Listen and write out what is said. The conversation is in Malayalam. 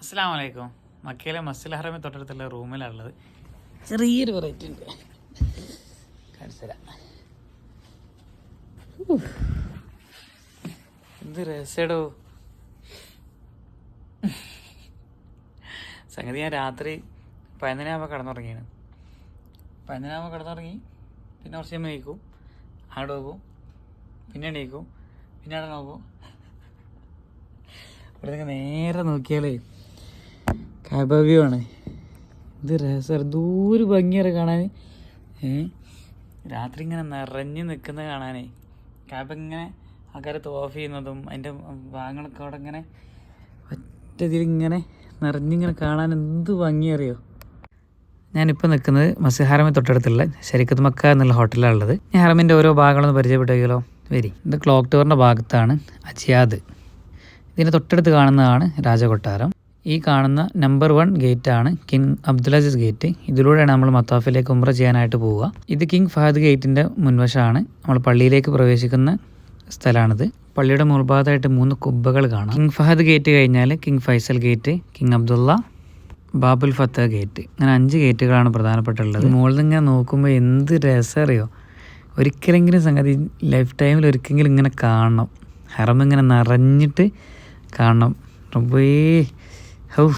അസ്സലാമു അലൈക്കും. മക്കയിലെ മസ്ജിദുൽ ഹറമിന് തൊട്ടടുത്തുള്ള റൂമിലുള്ളത്. ചെറിയൊരു വെറൈറ്റി ഉണ്ട്, കാണിച്ചു തരാം. എന്ത് രസടോ സംഗതി. ഞാൻ രാത്രി 11 കിടന്നുറങ്ങിയാണ്. 11 കിടന്നുറങ്ങി, പിന്നെ കുറച്ച് സമയം എണീക്കും, അവിടെ നോക്കും, പിന്നെ എണീക്കും, പിന്നെ അവിടെ നോക്കും. ഇവിടെ നിങ്ങൾ നേരെ നോക്കിയാലേ കഅബ ആണ്. ഇത് രസം, ദൂരെ ഭംഗിയാണ് കാണാൻ. രാത്രി ഇങ്ങനെ നിറഞ്ഞു നിൽക്കുന്നത് കാണാനേ. കഅബ ഇങ്ങനെ ആൾക്കാർ തോഫ് ചെയ്യുന്നതും അതിൻ്റെ ഭാഗങ്ങളൊക്കെ അവിടെ ഇങ്ങനെ ഒറ്റതിലിങ്ങനെ നിറഞ്ഞിങ്ങനെ കാണാൻ എന്ത് ഭംഗിയറിയോ. ഞാനിപ്പോൾ നിൽക്കുന്നത് മസ്ജിദുൽ ഹറമിന് തൊട്ടടുത്തുള്ള ശരീഅത്ത് മക്ക എന്നുള്ള ഹോട്ടലാണ് ഉള്ളത്. ഞാൻ ഹറമിൻ്റെ ഓരോ ഭാഗങ്ങളൊന്ന് പരിചയപ്പെട്ടെങ്കിലോ. വരി. ഇത് ക്ലോക്ക് ടവറിൻ്റെ ഭാഗത്താണ് അജിയാദ്. ഇതിന് തൊട്ടടുത്ത് കാണുന്നതാണ് രാജകൊട്ടാരം. ഈ കാണുന്ന നമ്പർ 1 ഗേറ്റാണ് കിങ് അബ്ദുൽ ഗേറ്റ്. ഇതിലൂടെയാണ് നമ്മൾ മത്താഫിലേക്ക് ഉംറ ചെയ്യാനായിട്ട് പോവുക. ഇത് കിങ് ഫഹദ് ഗേറ്റിൻ്റെ മുൻവശമാണ്. നമ്മൾ പള്ളിയിലേക്ക് പ്രവേശിക്കുന്ന സ്ഥലമാണിത്. പള്ളിയുടെ മുൾഭാഗത്തായിട്ട് 3 കുബ്ബകൾ കാണാം. കിങ് ഫഹദ് ഗേറ്റ് കഴിഞ്ഞാൽ king Faisal gate, king Abdullah, ബാബുൽ ഫത്ത ഗേറ്റ്, അങ്ങനെ 5 ഗേറ്റുകളാണ് പ്രധാനപ്പെട്ടുള്ളത്. മുകളിൽ നിന്ന് ഇങ്ങനെ നോക്കുമ്പോൾ എന്ത് രസം അറിയോ. ഒരിക്കലെങ്കിലും സംഗതി ലൈഫ് ടൈമിൽ ഒരിക്കലെങ്കിലും ഇങ്ങനെ കാണണം. ഹറം ഇങ്ങനെ നിറഞ്ഞിട്ട് കാണണം. റബ്ബേ, ഹൗ